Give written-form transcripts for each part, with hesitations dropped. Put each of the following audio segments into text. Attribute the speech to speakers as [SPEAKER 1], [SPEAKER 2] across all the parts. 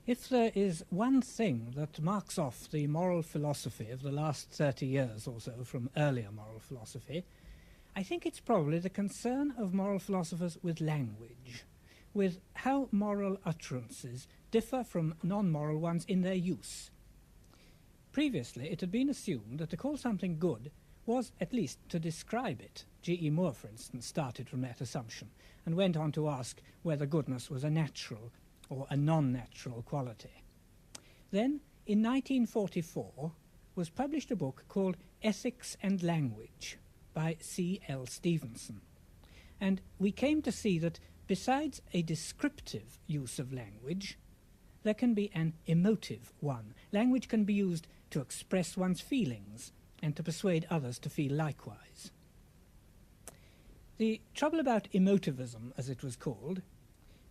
[SPEAKER 1] If there is one thing that marks off the moral philosophy of the last 30 years or so from earlier moral philosophy, I think it's probably the concern of moral philosophers with language, with how moral utterances differ from non-moral ones in their use. Previously, it had been assumed that to call something good was at least to describe it. G.E. Moore, for instance, started from that assumption and went on to ask whether goodness was a natural or a non-natural quality. Then, in 1944, was published a book called Ethics and Language by C.L. Stevenson. And we came to see that besides a descriptive use of language, there can be an emotive one. Language can be used to express one's feelings and to persuade others to feel likewise. The trouble about emotivism, as it was called,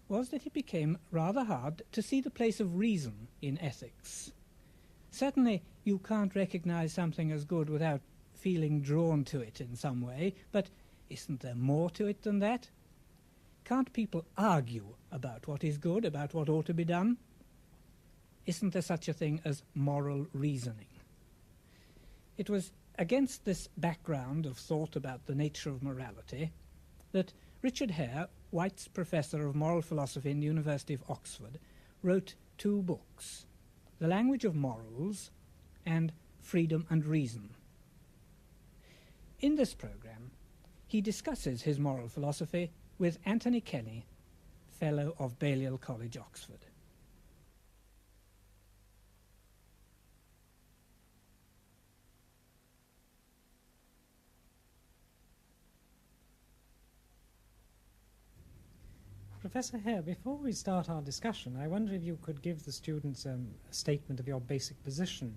[SPEAKER 1] was that it became rather hard to see the place of reason in ethics. Certainly you can't recognize something as good without feeling drawn to it in some way, but isn't there more to it than that? Can't people argue about what is good, about what ought to be done? Isn't there such a thing as moral reasoning? It was against this background of thought about the nature of morality that Richard Hare, White's professor of moral philosophy in the University of Oxford, wrote two books, The Language of Morals and Freedom and Reason. In this programme, he discusses his moral philosophy with Anthony Kenny, Fellow of Balliol College, Oxford.
[SPEAKER 2] Professor Hare, before we start our discussion, I wonder if you could give the students a statement of your basic position.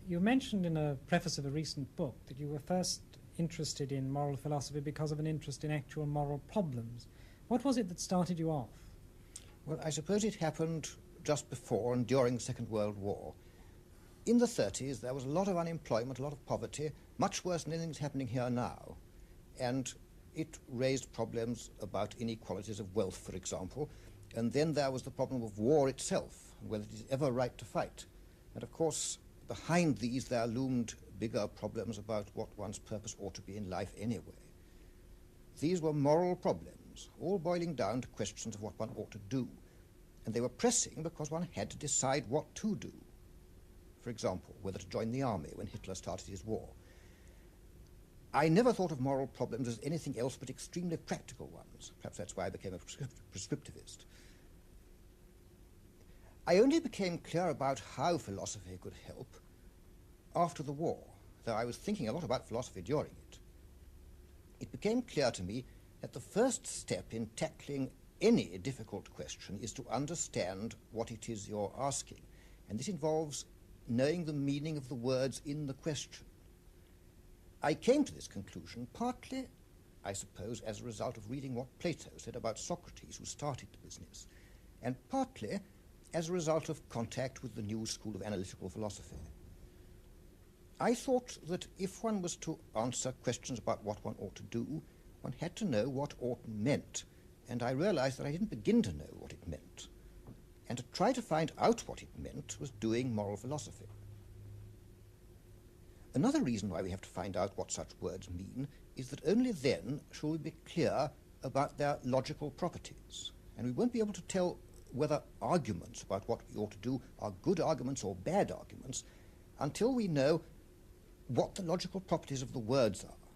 [SPEAKER 2] You mentioned in a preface of a recent book that you were first interested in moral philosophy because of an interest in actual moral problems. What was it that started you off?
[SPEAKER 3] Well, I suppose it happened just before and during the Second World War. In the 30s, there was a lot of unemployment, a lot of poverty, much worse than anything that's happening here now. And it raised problems about inequalities of wealth, for example, and then there was the problem of war itself, whether it is ever right to fight. And of course, behind these there loomed bigger problems about what one's purpose ought to be in life anyway. These were moral problems, all boiling down to questions of what one ought to do, and they were pressing because one had to decide what to do. For example, whether to join the army when Hitler started his war. I never thought of moral problems as anything else but extremely practical ones. Perhaps that's why I became a prescriptivist. I only became clear about how philosophy could help after the war, though I was thinking a lot about philosophy during it. It became clear to me that the first step in tackling any difficult question is to understand what it is you're asking, and this involves knowing the meaning of the words in the question. I came to this conclusion partly, I suppose, as a result of reading what Plato said about Socrates, who started the business, and partly as a result of contact with the new school of analytical philosophy. I thought that if one was to answer questions about what one ought to do, one had to know what ought meant, and I realized that I didn't begin to know what it meant. And to try to find out what it meant was doing moral philosophy. Another reason why we have to find out what such words mean is that only then shall we be clear about their logical properties. And we won't be able to tell whether arguments about what we ought to do are good arguments or bad arguments until we know what the logical properties of the words are.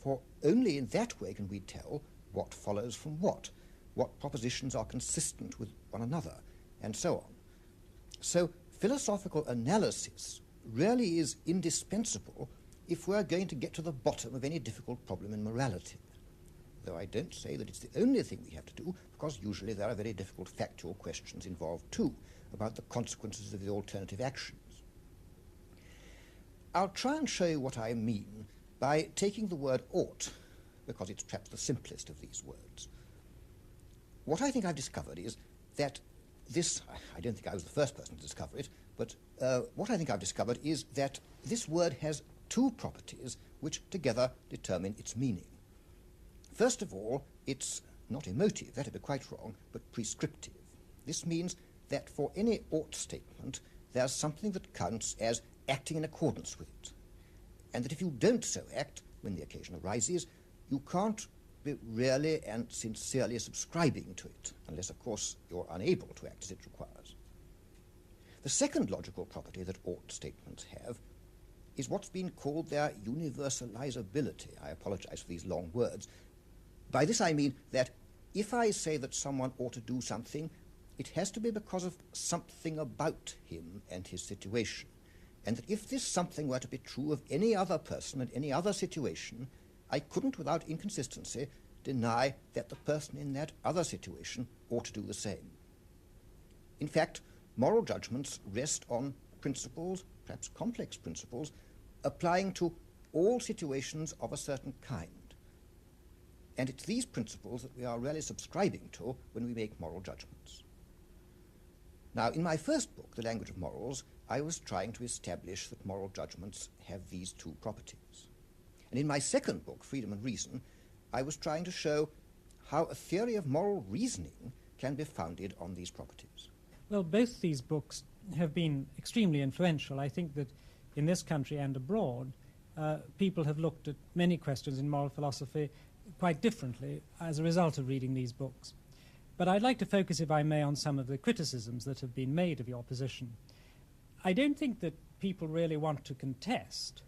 [SPEAKER 3] For only in that way can we tell what follows from what propositions are consistent with one another, and so on. So philosophical analysis really is indispensable if we're going to get to the bottom of any difficult problem in morality. Though I don't say that it's the only thing we have to do, because usually there are very difficult factual questions involved too, about the consequences of the alternative actions. I'll try and show you what I mean by taking the word ought, because it's perhaps the simplest of these words. What I think I've discovered is that this, I don't think I was the first person to discover it, but what I think I've discovered is that this word has two properties which together determine its meaning. First of all, it's not emotive, that'd be quite wrong, but prescriptive. This means that for any ought statement, there's something that counts as acting in accordance with it, and that if you don't so act when the occasion arises, you can't be really and sincerely subscribing to it, unless, of course, you're unable to act as it requires. The second logical property that ought statements have is what's been called their universalizability. I apologize for these long words. By this I mean that if I say that someone ought to do something, it has to be because of something about him and his situation, and that if this something were to be true of any other person and any other situation, I couldn't without inconsistency deny that the person in that other situation ought to do the same. In fact, moral judgments rest on principles, perhaps complex principles, applying to all situations of a certain kind. And it's these principles that we are really subscribing to when we make moral judgments. Now, in my first book, The Language of Morals, I was trying to establish that moral judgments have these two properties. And in my second book, Freedom and Reason, I was trying to show how a theory of moral reasoning can be founded on these properties.
[SPEAKER 2] Well, both these books have been extremely influential. I think that in this country and abroad, people have looked at many questions in moral philosophy quite differently as a result of reading these books. But I'd like to focus, if I may, on some of the criticisms that have been made of your position. I don't think that people really want to contest,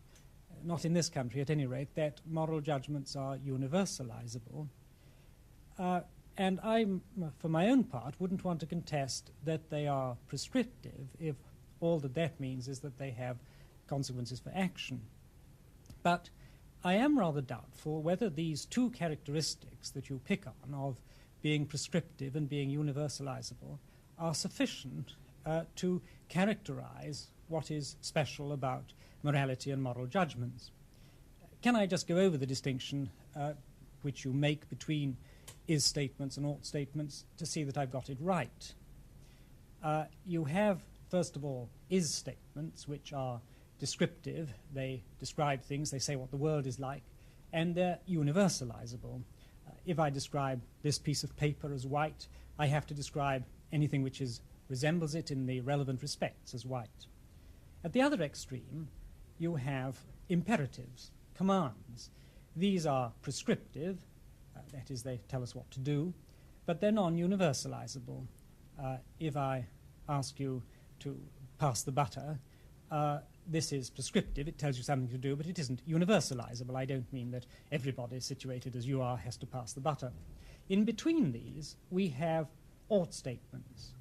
[SPEAKER 2] not in this country at any rate, that moral judgments are universalizable. And I, for my own part, wouldn't want to contest that they are prescriptive if all that means is that they have consequences for action. But I am rather doubtful whether these two characteristics that you pick on, of being prescriptive and being universalizable, are sufficient to characterize what is special about morality and moral judgments. Can I just go over the distinction which you make between is statements and ought statements to see that I've got it right? You have, first of all, is statements, which are descriptive. They describe things, they say what the world is like, and they're universalizable. If I describe this piece of paper as white, I have to describe anything which resembles it in the relevant respects as white. At the other extreme, you have imperatives, commands. These are prescriptive, that is, they tell us what to do, but they're non-universalizable. If I ask you to pass the butter, this is prescriptive, it tells you something to do, but it isn't universalizable. I don't mean that everybody situated as you are has to pass the butter. In between these, we have ought statements,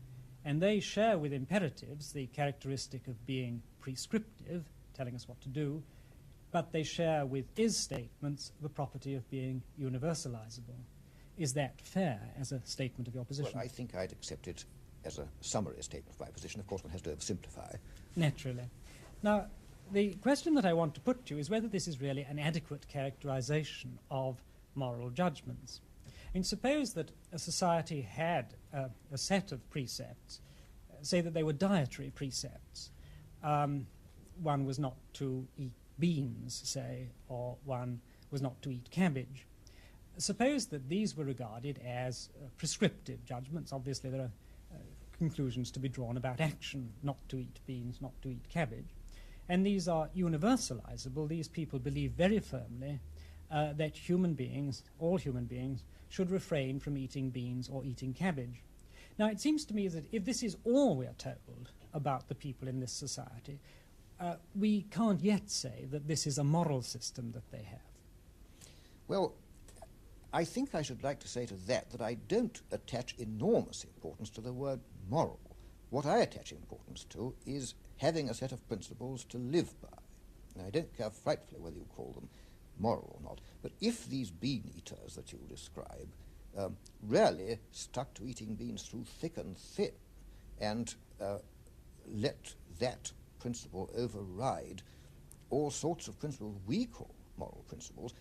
[SPEAKER 2] and they share with imperatives the characteristic of being prescriptive, telling us what to do, but they share with is statements the property of being universalizable. Is that fair as a statement of your position?
[SPEAKER 3] Well, I think I'd accept it as a summary statement of my position. Of course, one has to oversimplify.
[SPEAKER 2] Naturally. Now, the question that I want to put to you is whether this is really an adequate characterization of moral judgments. And suppose that a society had a set of precepts, say that they were dietary precepts. One was not to eat beans, say, or one was not to eat cabbage. Suppose that these were regarded as prescriptive judgments. Obviously, there are conclusions to be drawn about action, not to eat beans, not to eat cabbage. And these are universalizable. These people believe very firmly that human beings, all human beings, should refrain from eating beans or eating cabbage. Now, it seems to me that if this is all we're told about the people in this society, we can't yet say that this is a moral system that they have.
[SPEAKER 3] Well, I think I should like to say to that I don't attach enormous importance to the word moral. What I attach importance to is having a set of principles to live by. Now, I don't care frightfully whether you call them moral or not, but if these bean eaters that you describe really stuck to eating beans through thick and thin and let that principle override all sorts of principles we call moral principles,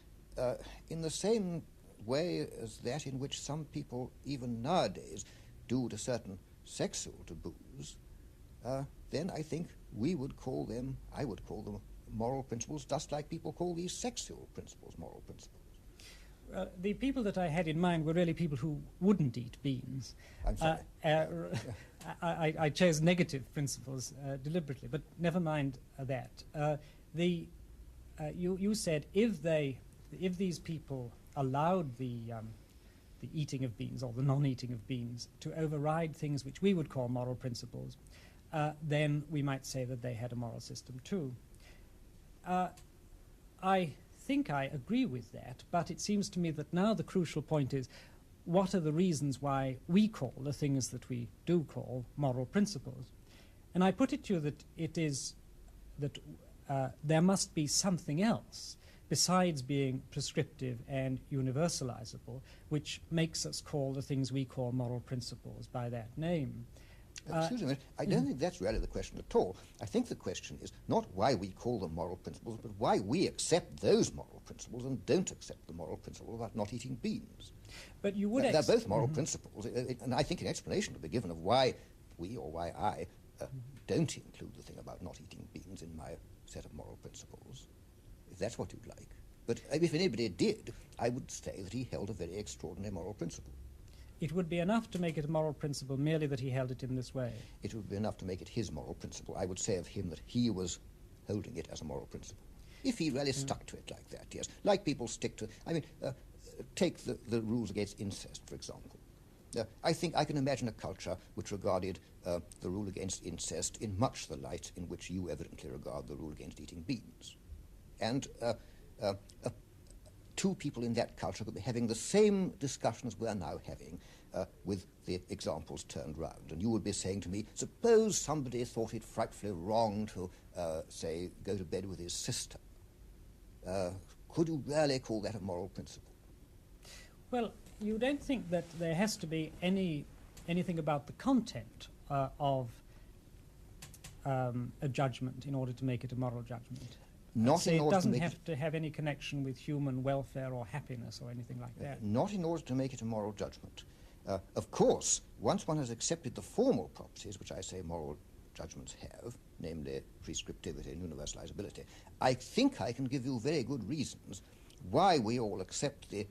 [SPEAKER 3] in the same way as that in which some people even nowadays do to certain sexual taboos, then I think I would call them moral principles, just like people call these sexual principles moral principles.
[SPEAKER 2] The people that I had in mind were really people who wouldn't eat beans.
[SPEAKER 3] I'm sorry.
[SPEAKER 2] I chose negative principles deliberately, but never mind that. You said if these people allowed the eating of beans or the non-eating of beans to override things which we would call moral principles, then we might say that they had a moral system too. I think I agree with that, but it seems to me that now the crucial point is, what are the reasons why we call the things that we do call moral principles? And I put it to you that it is that there must be something else besides being prescriptive and universalizable, which makes us call the things we call moral principles by that name.
[SPEAKER 3] Excuse me, I don't think that's really the question at all. I think the question is not why we call them moral principles, but why we accept those moral principles and don't accept the moral principle about not eating beans.
[SPEAKER 2] But you would
[SPEAKER 3] they're both moral principles, and I think an explanation to be given of why we or why I don't include the thing about not eating beans in my set of moral principles, if that's what you'd like. But if anybody did, I would say that he held a very extraordinary moral principle.
[SPEAKER 2] It would be enough to make it a moral principle merely that he held it in this way.
[SPEAKER 3] It would be enough to make it his moral principle. I would say of him that he was holding it as a moral principle. If he really stuck to it like that, yes. Like people stick to... I mean, take the rules against incest, for example. I think I can imagine a culture which regarded the rule against incest in much the light in which you evidently regard the rule against eating beans. And two people in that culture could be having the same discussions we're now having with the examples turned round. And you would be saying to me, suppose somebody thought it frightfully wrong to, say, go to bed with his sister. Could you really call that a moral principle?
[SPEAKER 2] Well, you don't think that there has to be anything about the content of a judgment in order to make it a moral judgment? It doesn't have to have any connection with human welfare or happiness or anything like that.
[SPEAKER 3] Not in order to make it a moral judgment. Of course, once one has accepted the formal properties, which I say moral judgments have, namely prescriptivity and universalizability, I think I can give you very good reasons why we all accept the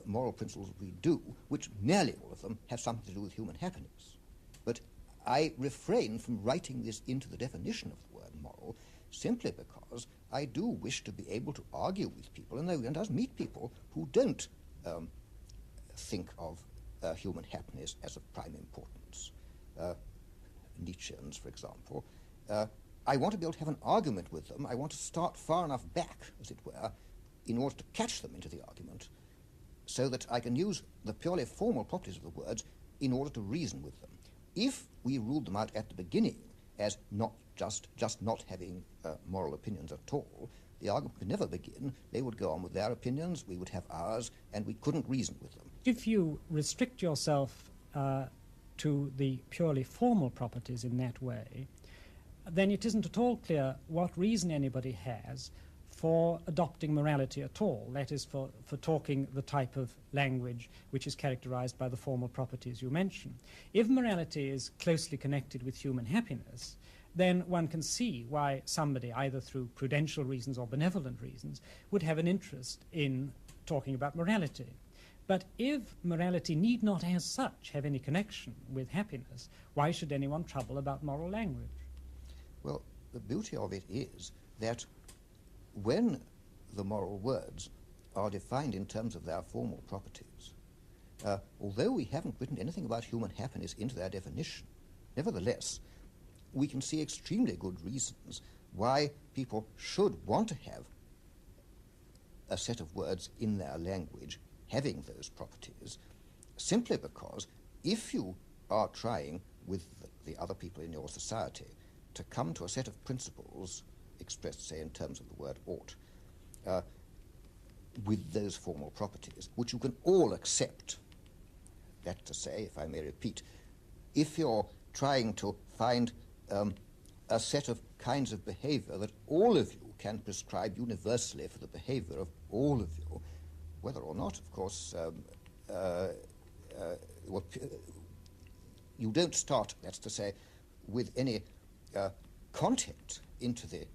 [SPEAKER 3] moral principles we do, which nearly all of them have something to do with human happiness. But I refrain from writing this into the definition of the word moral simply because I do wish to be able to argue with people, and thus meet people who don't think of human happiness as of prime importance. Nietzscheans, for example. I want to be able to have an argument with them. I want to start far enough back, as it were, in order to catch them into the argument, so that I can use the purely formal properties of the words in order to reason with them. If we ruled them out at the beginning as not just not having moral opinions at all, the argument could never begin. They would go on with their opinions, we would have ours, and we couldn't reason with them.
[SPEAKER 2] If you restrict yourself to the purely formal properties in that way, then it isn't at all clear what reason anybody has for adopting morality at all, that is, for talking the type of language which is characterized by the formal properties you mention. If morality is closely connected with human happiness, then one can see why somebody, either through prudential reasons or benevolent reasons, would have an interest in talking about morality. But if morality need not as such have any connection with happiness, why should anyone trouble about moral language?
[SPEAKER 3] Well, the beauty of it is that when the moral words are defined in terms of their formal properties, although we haven't written anything about human happiness into their definition, nevertheless, we can see extremely good reasons why people should want to have a set of words in their language having those properties, simply because if you are trying with the other people in your society to come to a set of principles expressed, say, in terms of the word ought, with those formal properties, which you can all accept, that to say, if I may repeat, if you're trying to find a set of kinds of behavior that all of you can prescribe universally for the behavior of all of you, whether or not, of course, you don't start, that's to say, with any content into the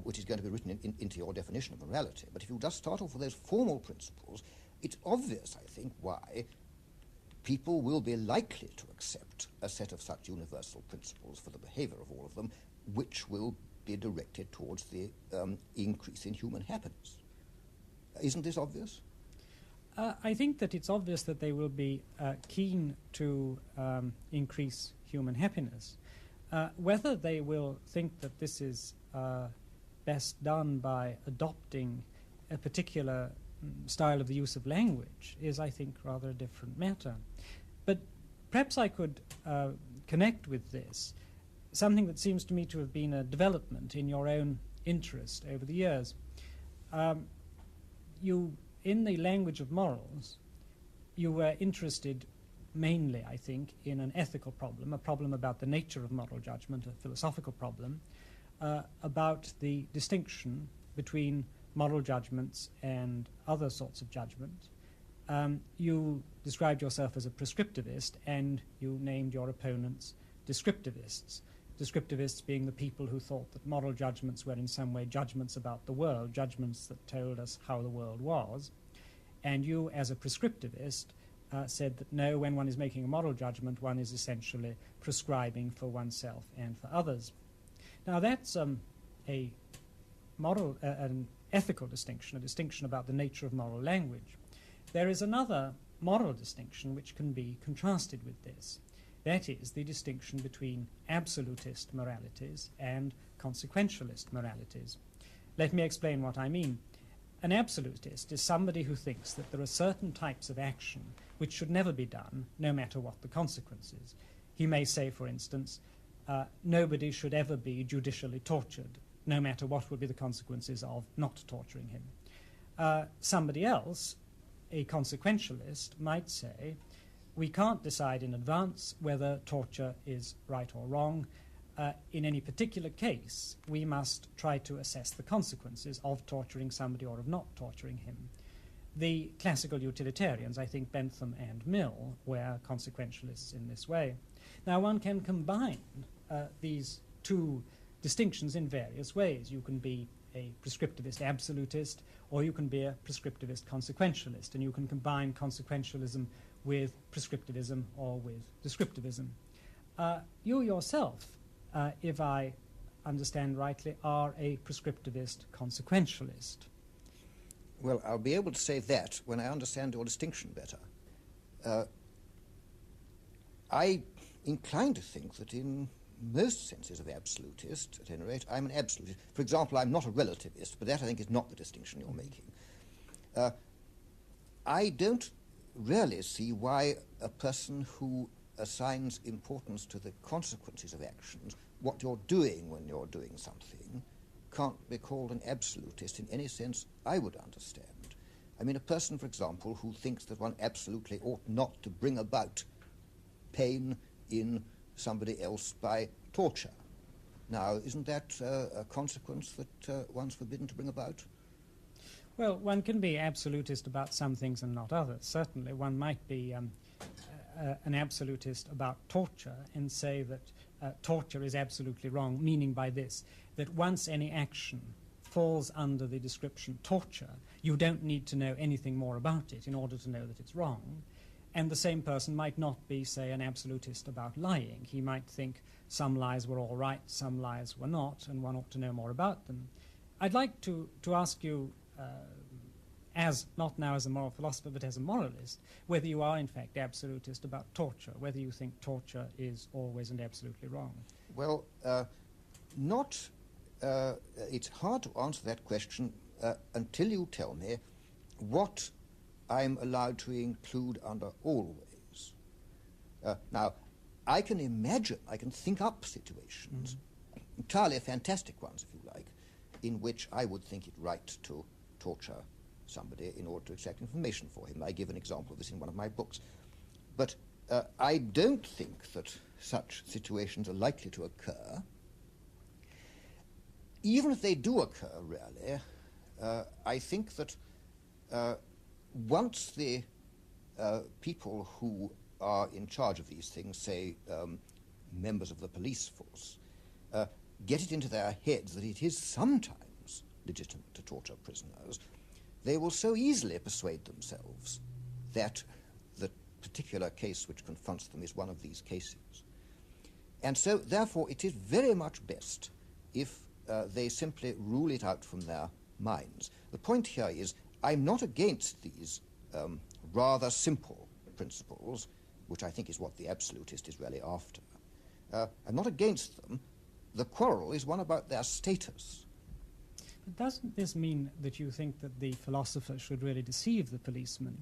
[SPEAKER 3] which is going to be written into your definition of morality. But if you just start off with those formal principles, it's obvious, I think, why people will be likely to accept a set of such universal principles for the behavior of all of them, which will be directed towards the increase in human happiness. Isn't this obvious?
[SPEAKER 2] I think that it's obvious that they will be keen to increase human happiness. Whether they will think that this is best done by adopting a particular style of the use of language is, I think, rather a different matter. But perhaps I could connect with this something that seems to me to have been a development in your own interest over the years. You, in the language of morals, you were interested mainly, I think, in an ethical problem, a problem about the nature of moral judgment, a philosophical problem, about the distinction between moral judgments and other sorts of judgment. You described yourself as a prescriptivist, and you named your opponents descriptivists. Descriptivists being the people who thought that moral judgments were in some way judgments about the world, judgments that told us how the world was. And you, as a prescriptivist, said that no, when one is making a moral judgment, one is essentially prescribing for oneself and for others. Now that's an ethical distinction, a distinction about the nature of moral language. There is another moral distinction which can be contrasted with this. That is the distinction between absolutist moralities and consequentialist moralities. Let me explain what I mean. An absolutist is somebody who thinks that there are certain types of action which should never be done, no matter what the consequences. He may say, for instance, nobody should ever be judicially tortured, no matter what would be the consequences of not torturing him. Somebody else, a consequentialist, might say, we can't decide in advance whether torture is right or wrong. In any particular case, we must try to assess the consequences of torturing somebody or of not torturing him. The classical utilitarians, I think Bentham and Mill, were consequentialists in this way. Now, one can combine these two distinctions in various ways. You can be a prescriptivist absolutist, or you can be a prescriptivist consequentialist, and you can combine consequentialism with prescriptivism or with descriptivism. You yourself, if I understand rightly, are a prescriptivist consequentialist.
[SPEAKER 3] Well, I'll be able to say that when I understand your distinction better. I incline to think that in most senses of absolutist, at any rate, I'm an absolutist. For example, I'm not a relativist, but that I think is not the distinction you're making. I don't really see why a person who assigns importance to the consequences of actions, what you're doing when you're doing something, can't be called an absolutist in any sense I would understand. I mean, a person, for example, who thinks that one absolutely ought not to bring about pain in somebody else by torture. Now, isn't that a consequence that one's forbidden to bring about?
[SPEAKER 2] Well, one can be absolutist about some things and not others. Certainly, one might be an absolutist about torture and say that torture is absolutely wrong, meaning by this, that once any action falls under the description torture, you don't need to know anything more about it in order to know that it's wrong. And the same person might not be, say, an absolutist about lying. He might think some lies were all right, some lies were not, and one ought to know more about them. I'd like to ask you, as not now as a moral philosopher, but as a moralist, whether you are in fact absolutist about torture, whether you think torture is always and absolutely wrong.
[SPEAKER 3] Well, it's hard to answer that question until you tell me what I'm allowed to include under always. Now, I can imagine, I can think up situations, entirely fantastic ones if you like, in which I would think it right to torture somebody in order to extract information for him. I give an example of this in one of my books. But I don't think that such situations are likely to occur. Even if they do occur, really, I think that once the people who are in charge of these things, say members of the police force, get it into their heads that it is sometimes legitimate to torture prisoners, they will so easily persuade themselves that the particular case which confronts them is one of these cases. And so, therefore, it is very much best if they simply rule it out from their minds. The point here is, I'm not against these rather simple principles, which I think is what the absolutist is really after. I'm not against them. The quarrel is one about their status.
[SPEAKER 2] But doesn't this mean that you think that the philosopher should really deceive the policeman?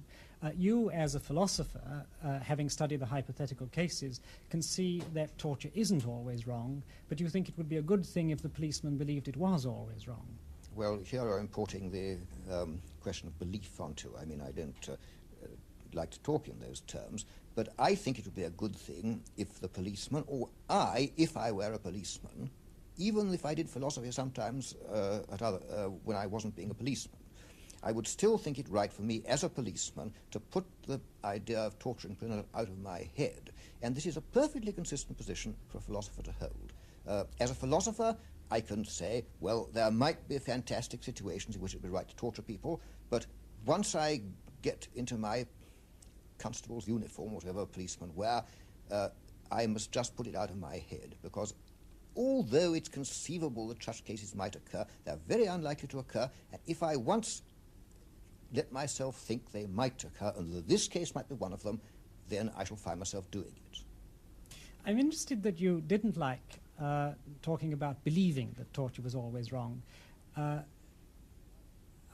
[SPEAKER 2] You, as a philosopher, having studied the hypothetical cases, can see that torture isn't always wrong, but you think it would be a good thing if the policeman believed it was always wrong.
[SPEAKER 3] Well, here I'm importing the question of belief onto. I mean, I don't like to talk in those terms, but I think it would be a good thing if the policeman, or I, if I were a policeman, even if I did philosophy sometimes when I wasn't being a policeman, I would still think it right for me as a policeman to put the idea of torturing prisoners out of my head. And this is a perfectly consistent position for a philosopher to hold. As a philosopher, I can say, well, there might be fantastic situations in which it would be right to torture people, but once I get into my constable's uniform, whatever a policeman wear, I must just put it out of my head, because although it's conceivable that such cases might occur, they're very unlikely to occur, and if I once let myself think they might occur, and that this case might be one of them, then I shall find myself doing it.
[SPEAKER 2] I'm interested that you didn't like talking about believing that torture was always wrong.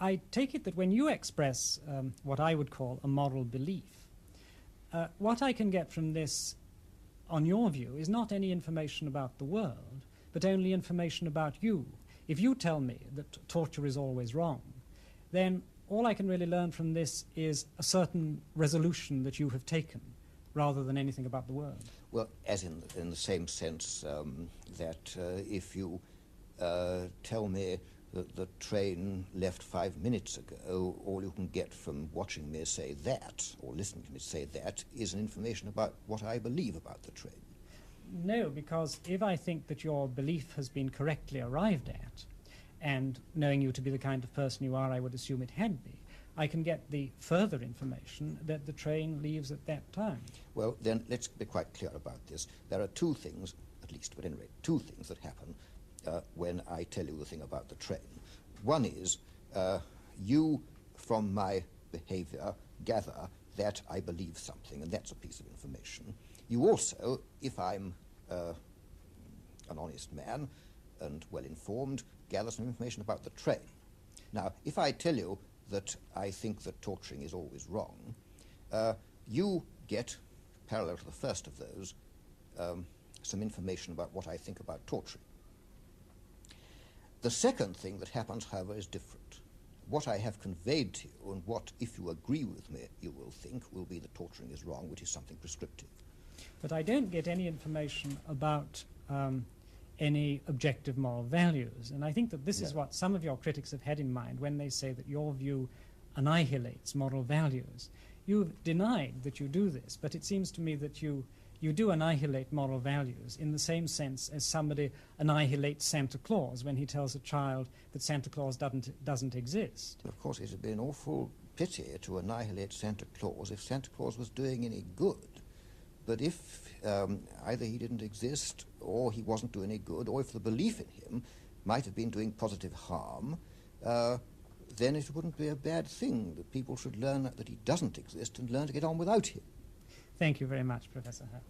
[SPEAKER 2] I take it that when you express what I would call a moral belief, what I can get from this, on your view, is not any information about the world, but only information about you. If you tell me that torture is always wrong, then all I can really learn from this is a certain resolution that you have taken, rather than anything about the world.
[SPEAKER 3] Well, as in the same sense that if you tell me that the train left 5 minutes ago, all you can get from watching me say that, or listening to me say that, is an information about what I believe about the train.
[SPEAKER 2] No, because if I think that your belief has been correctly arrived at, and knowing you to be the kind of person you are, I would assume it had been, I can get the further information that the train leaves at that time.
[SPEAKER 3] Well, then let's be quite clear about this. There are two things, at least, but anyway, two things that happen when I tell you the thing about the train. One is you, from my behavior, gather that I believe something, and that's a piece of information. You also, if I'm an honest man and well-informed, gather some information about the train. Now, if I tell you that I think that torturing is always wrong, you get, parallel to the first of those, some information about what I think about torturing. The second thing that happens, however, is different. What I have conveyed to you, and what, if you agree with me, you will think, will be that torturing is wrong, which is something prescriptive.
[SPEAKER 2] But I don't get any information about any objective moral values. And I think that this is what some of your critics have had in mind when they say that your view annihilates moral values. You've denied that you do this, but it seems to me that you do annihilate moral values in the same sense as somebody annihilates Santa Claus when he tells a child that Santa Claus doesn't exist.
[SPEAKER 3] Of course, it would be an awful pity to annihilate Santa Claus if Santa Claus was doing any good. But if either he didn't exist, or he wasn't doing any good, or if the belief in him might have been doing positive harm, then it wouldn't be a bad thing that people should learn that he doesn't exist and learn to get on without him.
[SPEAKER 2] Thank you very much, Professor Hurt.